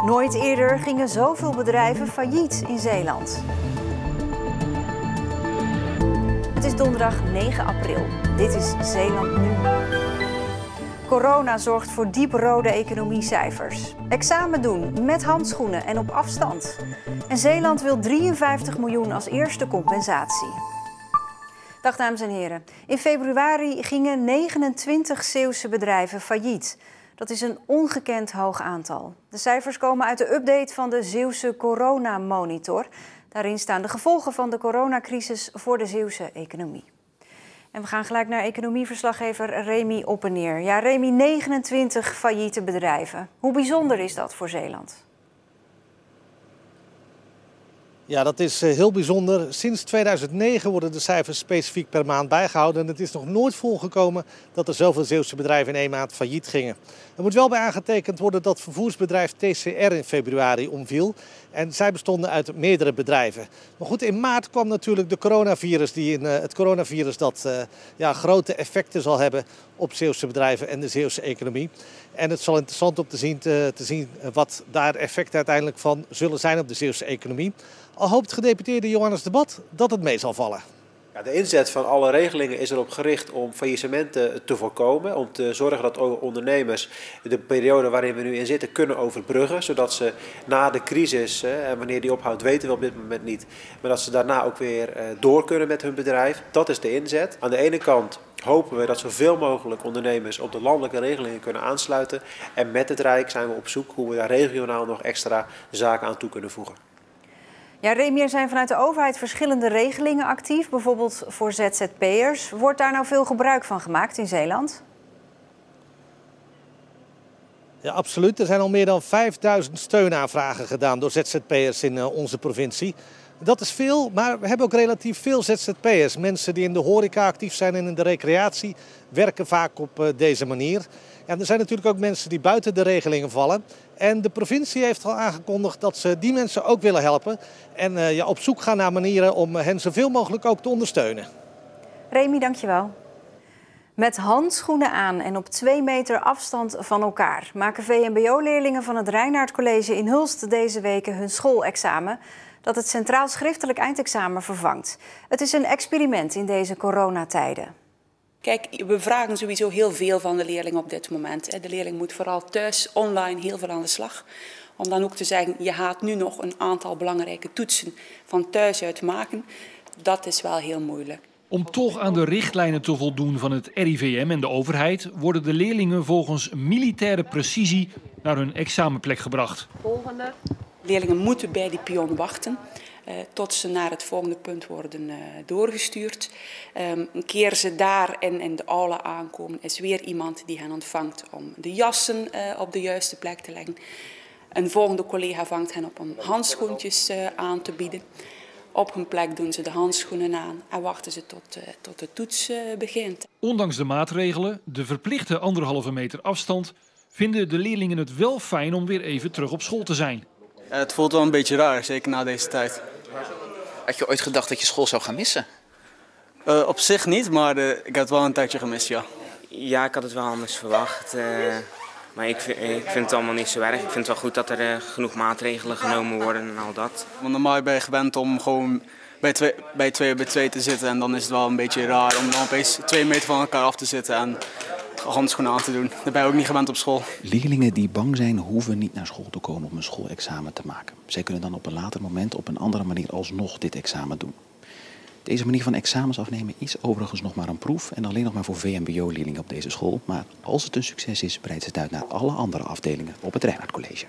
Nooit eerder gingen zoveel bedrijven failliet in Zeeland. Het is donderdag 9 april. Dit is Zeeland Nu. Corona zorgt voor dieprode economiecijfers. Examen doen met handschoenen en op afstand. En Zeeland wil 53 miljoen als eerste compensatie. Dag dames en heren. In februari gingen 29 Zeeuwse bedrijven failliet. Dat is een ongekend hoog aantal. De cijfers komen uit de update van de Zeeuwse Corona-monitor. Daarin staan de gevolgen van de coronacrisis voor de Zeeuwse economie. En we gaan gelijk naar economieverslaggever Remy Oppeneer. Ja, Remy, 29 failliete bedrijven. Hoe bijzonder is dat voor Zeeland? Ja, dat is heel bijzonder. Sinds 2009 worden de cijfers specifiek per maand bijgehouden. En het is nog nooit voorgekomen dat er zoveel Zeeuwse bedrijven in 1 maand failliet gingen. Er moet wel bij aangetekend worden dat vervoersbedrijf TCR in februari omviel. En zij bestonden uit meerdere bedrijven. Maar goed, in maart kwam natuurlijk de coronavirus. Het coronavirus dat grote effecten zal hebben op Zeeuwse bedrijven en de Zeeuwse economie. En het zal interessant om te zien wat daar effecten uiteindelijk van zullen zijn op de Zeeuwse economie. Al hoopt gedeputeerde Johannes de Bat dat het mee zal vallen. Ja, de inzet van alle regelingen is erop gericht om faillissementen te voorkomen. Om te zorgen dat ondernemers de periode waarin we nu in zitten kunnen overbruggen. Zodat ze na de crisis, en wanneer die ophoudt weten we op dit moment niet. Maar dat ze daarna ook weer door kunnen met hun bedrijf. Dat is de inzet. Aan de ene kant hopen we dat zoveel mogelijk ondernemers op de landelijke regelingen kunnen aansluiten. En met het Rijk zijn we op zoek hoe we daar regionaal nog extra zaken aan toe kunnen voegen. Ja, Remy, er zijn vanuit de overheid verschillende regelingen actief, bijvoorbeeld voor ZZP'ers. Wordt daar nou veel gebruik van gemaakt in Zeeland? Ja, absoluut. Er zijn al meer dan 5000 steunaanvragen gedaan door ZZP'ers in onze provincie. Dat is veel, maar we hebben ook relatief veel ZZP'ers. Mensen die in de horeca actief zijn en in de recreatie werken vaak op deze manier. En er zijn natuurlijk ook mensen die buiten de regelingen vallen. En de provincie heeft al aangekondigd dat ze die mensen ook willen helpen. En op zoek gaan naar manieren om hen zoveel mogelijk ook te ondersteunen. Remy, dankjewel. Met handschoenen aan en op 2 meter afstand van elkaar maken VMBO-leerlingen van het Reinaert College in Hulst deze weken hun schoolexamen dat het Centraal Schriftelijk Eindexamen vervangt. Het is een experiment in deze coronatijden. Kijk, we vragen sowieso heel veel van de leerling op dit moment. De leerling moet vooral thuis, online, heel veel aan de slag. Om dan ook te zeggen, je gaat nu nog een aantal belangrijke toetsen van thuis uit maken. Dat is wel heel moeilijk. Om toch aan de richtlijnen te voldoen van het RIVM en de overheid worden de leerlingen volgens militaire precisie naar hun examenplek gebracht. Volgende. Leerlingen moeten bij die pion wachten tot ze naar het volgende punt worden doorgestuurd. Een keer ze daar in de aula aankomen, is weer iemand die hen ontvangt om de jassen op de juiste plek te leggen. Een volgende collega vangt hen op om handschoentjes aan te bieden. Op hun plek doen ze de handschoenen aan en wachten ze tot de toets begint. Ondanks de maatregelen, de verplichte 1,5 meter afstand, vinden de leerlingen het wel fijn om weer even terug op school te zijn. Het voelt wel een beetje raar, zeker na deze tijd. Had je ooit gedacht dat je school zou gaan missen? Op zich niet, maar ik heb het wel een tijdje gemist, ja. Ja, ik had het wel anders verwacht. Maar ik vind het allemaal niet zo erg. Ik vind het wel goed dat er genoeg maatregelen genomen worden en al dat. Want normaal ben je gewend om gewoon bij 2 bij 2 te zitten. En dan is het wel een beetje raar om dan opeens 2 meter van elkaar af te zitten en handschoenen aan te doen. Dat ben je ook niet gewend op school. Leerlingen die bang zijn hoeven niet naar school te komen om een schoolexamen te maken. Zij kunnen dan op een later moment op een andere manier alsnog dit examen doen. Deze manier van examens afnemen is overigens nog maar een proef en alleen nog maar voor VMBO-leerlingen op deze school. Maar als het een succes is, breidt het uit naar alle andere afdelingen op het Reinaert College.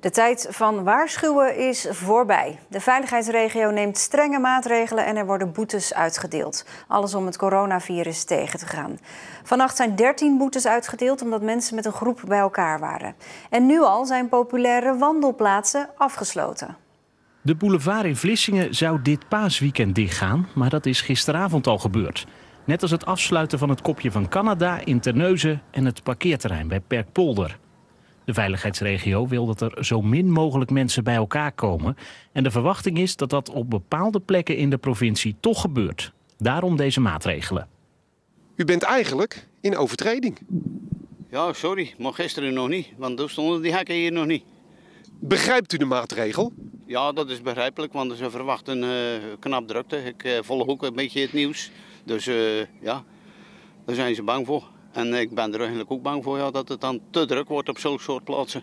De tijd van waarschuwen is voorbij. De veiligheidsregio neemt strenge maatregelen en er worden boetes uitgedeeld. Alles om het coronavirus tegen te gaan. Vannacht zijn 13 boetes uitgedeeld omdat mensen met een groep bij elkaar waren. En nu al zijn populaire wandelplaatsen afgesloten. De boulevard in Vlissingen zou dit paasweekend dichtgaan, maar dat is gisteravond al gebeurd. Net als het afsluiten van het Kopje van Canada in Terneuzen en het parkeerterrein bij Perkpolder. De veiligheidsregio wil dat er zo min mogelijk mensen bij elkaar komen. En de verwachting is dat dat op bepaalde plekken in de provincie toch gebeurt. Daarom deze maatregelen. U bent eigenlijk in overtreding. Ja, sorry, maar gisteren nog niet, want toen stonden die hekken hier nog niet. Begrijpt u de maatregel? Ja, dat is begrijpelijk, want ze verwachten knap drukte. Ik volg ook een beetje het nieuws, dus ja, daar zijn ze bang voor. En ik ben er eigenlijk ook bang voor dat het dan te druk wordt op zo'n soort plaatsen.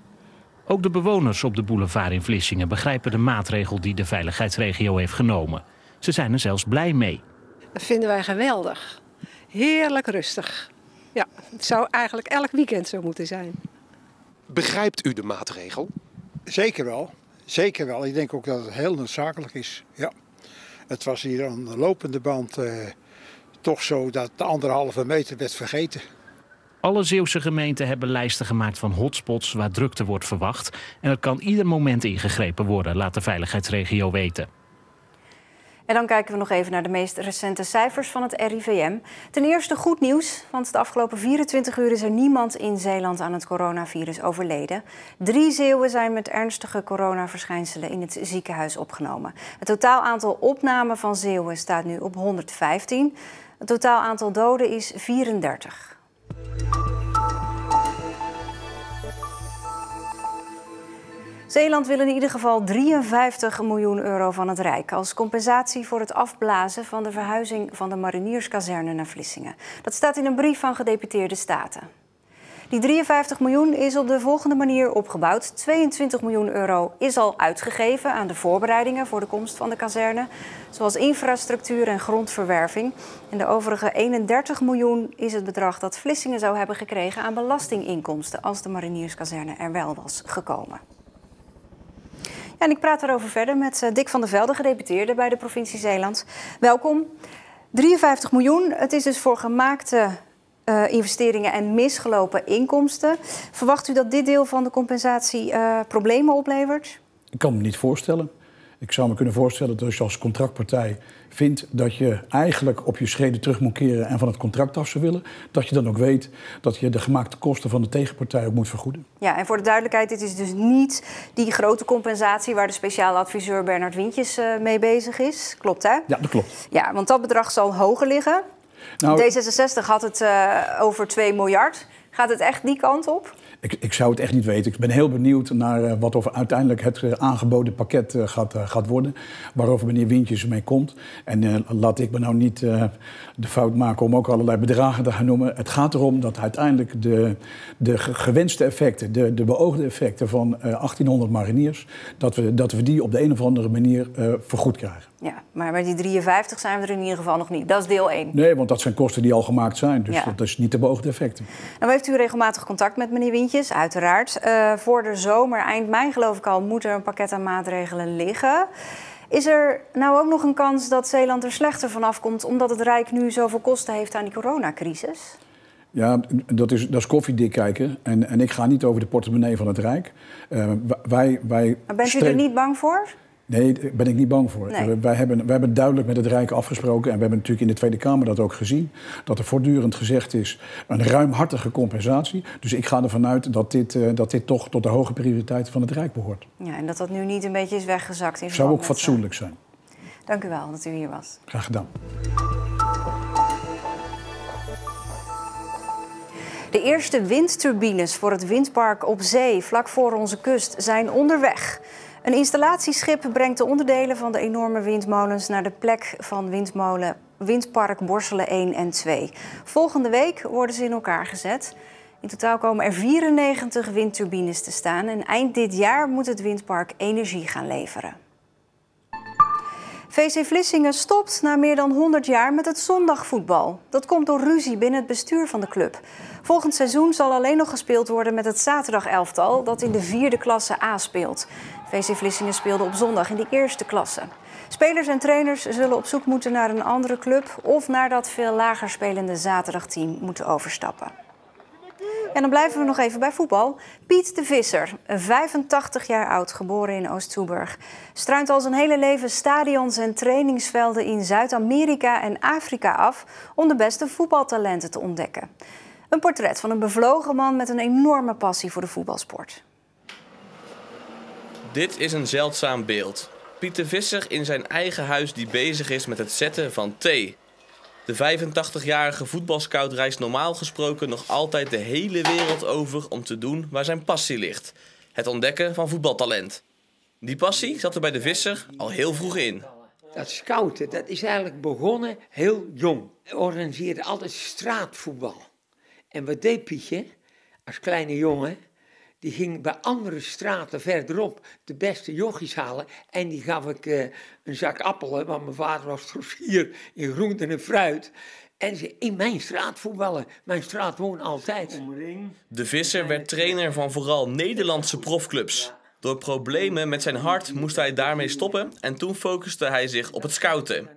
Ook de bewoners op de boulevard in Vlissingen begrijpen de maatregel die de veiligheidsregio heeft genomen. Ze zijn er zelfs blij mee. Dat vinden wij geweldig. Heerlijk rustig. Ja, het zou eigenlijk elk weekend zo moeten zijn. Begrijpt u de maatregel? Zeker wel. Zeker wel. Ik denk ook dat het heel noodzakelijk is. Ja. Het was hier aan de lopende band toch zo dat de 1,5 meter werd vergeten. Alle Zeeuwse gemeenten hebben lijsten gemaakt van hotspots waar drukte wordt verwacht. En er kan ieder moment ingegrepen worden, laat de veiligheidsregio weten. En dan kijken we nog even naar de meest recente cijfers van het RIVM. Ten eerste goed nieuws, want de afgelopen 24 uur is er niemand in Zeeland aan het coronavirus overleden. 3 Zeeuwen zijn met ernstige coronaverschijnselen in het ziekenhuis opgenomen. Het totaal aantal opnamen van Zeeuwen staat nu op 115. Het totaal aantal doden is 34. Zeeland wil in ieder geval 53 miljoen euro van het Rijk als compensatie voor het afblazen van de verhuizing van de marinierskazerne naar Vlissingen. Dat staat in een brief van gedeputeerde staten. Die 53 miljoen is op de volgende manier opgebouwd. 22 miljoen euro is al uitgegeven aan de voorbereidingen voor de komst van de kazerne, zoals infrastructuur en grondverwerving. En de overige 31 miljoen is het bedrag dat Vlissingen zou hebben gekregen aan belastinginkomsten als de marinierskazerne er wel was gekomen. Ja, en ik praat daarover verder met Dick van der Velde, gedeputeerde bij de provincie Zeeland. Welkom. 53 miljoen, het is dus voor gemaakte investeringen en misgelopen inkomsten. Verwacht u dat dit deel van de compensatie problemen oplevert? Ik kan me niet voorstellen. Ik zou me kunnen voorstellen dat als je als contractpartij vindt dat je eigenlijk op je schreden terug moet keren en van het contract af zou willen, dat je dan ook weet dat je de gemaakte kosten van de tegenpartij ook moet vergoeden. Ja, en voor de duidelijkheid, dit is dus niet die grote compensatie waar de speciale adviseur Bernard Wientjes mee bezig is. Klopt, hè? Ja, dat klopt. Ja, want dat bedrag zal hoger liggen. Nou, D66 had het over 2 miljard. Gaat het echt die kant op? Ik zou het echt niet weten. Ik ben heel benieuwd naar wat over uiteindelijk het aangeboden pakket gaat worden. Waarover meneer Wientjes mee komt. En laat ik me nou niet de fout maken om ook allerlei bedragen te gaan noemen. Het gaat erom dat uiteindelijk de gewenste effecten, de beoogde effecten van 1800 mariniers, dat we die op de een of andere manier vergoed krijgen. Ja, maar bij die 53 zijn we er in ieder geval nog niet. Dat is deel 1. Nee, want dat zijn kosten die al gemaakt zijn. Dus dat is niet de beoogde effecten. Nou heeft u regelmatig contact met meneer Wientjes, uiteraard. Voor de zomer, eind mei geloof ik al, moet er een pakket aan maatregelen liggen. Is er nou ook nog een kans dat Zeeland er slechter vanaf komt omdat het Rijk nu zoveel kosten heeft aan die coronacrisis? Ja, dat is koffiedik kijken. En ik ga niet over de portemonnee van het Rijk. Maar bent u er niet bang voor? Nee, daar ben ik niet bang voor. Nee. Wij hebben duidelijk met het Rijk afgesproken, en we hebben natuurlijk in de Tweede Kamer dat ook gezien, dat er voortdurend gezegd is een ruimhartige compensatie. Dus ik ga ervan uit dat dit toch tot de hoge prioriteit van het Rijk behoort. Ja, en dat nu niet een beetje is weggezakt. Zou ook fatsoenlijk zijn. Dank u wel dat u hier was. Graag gedaan. De eerste windturbines voor het windpark op zee, vlak voor onze kust, zijn onderweg. Een installatieschip brengt de onderdelen van de enorme windmolens naar de plek van windpark Borselen 1 en 2. Volgende week worden ze in elkaar gezet. In totaal komen er 94 windturbines te staan en eind dit jaar moet het windpark energie gaan leveren. VC Vlissingen stopt na meer dan 100 jaar met het zondagvoetbal. Dat komt door ruzie binnen het bestuur van de club. Volgend seizoen zal alleen nog gespeeld worden met het zaterdagelftal dat in de 4e klasse A speelt. VC Vlissingen speelde op zondag in de 1e klasse. Spelers en trainers zullen op zoek moeten naar een andere club of naar dat veel lager spelende zaterdagteam moeten overstappen. En dan blijven we nog even bij voetbal. Piet de Visser, 85 jaar oud, geboren in Oost-Soeburg, struint al zijn hele leven stadions en trainingsvelden in Zuid-Amerika en Afrika af om de beste voetbaltalenten te ontdekken. Een portret van een bevlogen man met een enorme passie voor de voetbalsport. Dit is een zeldzaam beeld. Piet de Visser in zijn eigen huis die bezig is met het zetten van thee. De 85-jarige voetbalscout reist normaal gesproken nog altijd de hele wereld over om te doen waar zijn passie ligt. Het ontdekken van voetbaltalent. Die passie zat er bij de Visser al heel vroeg in. Dat scouten, dat is eigenlijk begonnen heel jong. Hij organiseerde altijd straatvoetbal. En wat deed Pietje, als kleine jongen, die ging bij andere straten verderop de beste jochies halen. En die gaf ik een zak appelen, want mijn vader was trofeer in groenten en fruit. En ze in mijn straat voetballen. Mijn straat woont altijd. De Visser werd trainer van vooral Nederlandse profclubs. Door problemen met zijn hart moest hij daarmee stoppen en toen focuste hij zich op het scouten.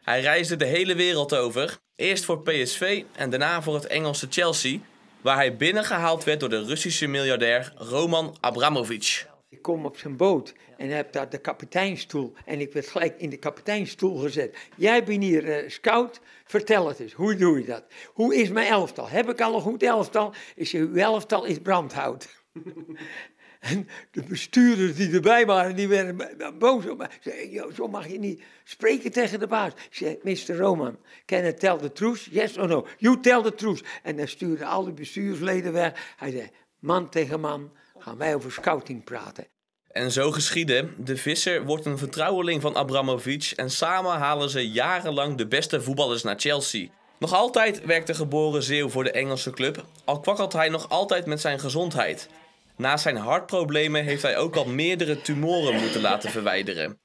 Hij reisde de hele wereld over, eerst voor PSV en daarna voor het Engelse Chelsea, waar hij binnengehaald werd door de Russische miljardair Roman Abramovich. Ik kom op zijn boot en heb daar de kapiteinstoel en ik werd gelijk in de kapiteinstoel gezet. Jij bent hier scout, vertel het eens, hoe doe je dat? Hoe is mijn elftal? Heb ik al een goed elftal? Uw elftal is brandhout. En de bestuurders die erbij waren, die werden boos op mij. Zeiden, zo mag je niet spreken tegen de baas. Ik zei, Mr. Roman, can I tell the truth? Yes or no? You tell the truth. En dan stuurden al die bestuursleden weg. Hij zei, man tegen man, gaan wij over scouting praten. En zo geschiedde. De Visser wordt een vertrouweling van Abramovich en samen halen ze jarenlang de beste voetballers naar Chelsea. Nog altijd werkt de geboren Zeeuw voor de Engelse club, al kwakkelt hij nog altijd met zijn gezondheid. Naast zijn hartproblemen heeft hij ook al meerdere tumoren moeten laten verwijderen.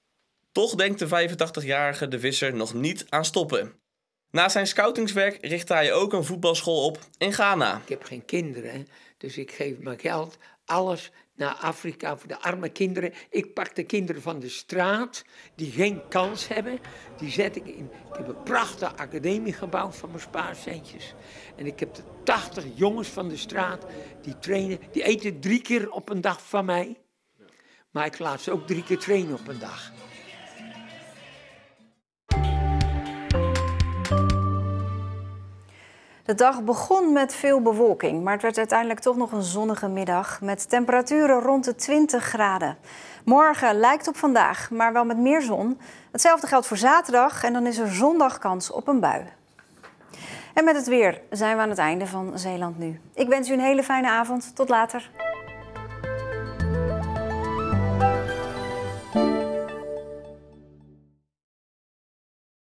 Toch denkt de 85-jarige de Visser nog niet aan stoppen. Na zijn scoutingswerk richtte hij ook een voetbalschool op in Ghana. Ik heb geen kinderen, dus ik geef mijn geld, alles naar Afrika voor de arme kinderen. Ik pak de kinderen van de straat die geen kans hebben. Die zet ik in. Ik heb een prachtige academie gebouwd van mijn spaarcentjes. En ik heb de 80 jongens van de straat die trainen. Die eten 3 keer op een dag van mij. Maar ik laat ze ook 3 keer trainen op een dag. De dag begon met veel bewolking, maar het werd uiteindelijk toch nog een zonnige middag met temperaturen rond de 20 graden. Morgen lijkt op vandaag, maar wel met meer zon. Hetzelfde geldt voor zaterdag en dan is er zondag kans op een bui. En met het weer zijn we aan het einde van Zeeland Nu. Ik wens u een hele fijne avond. Tot later.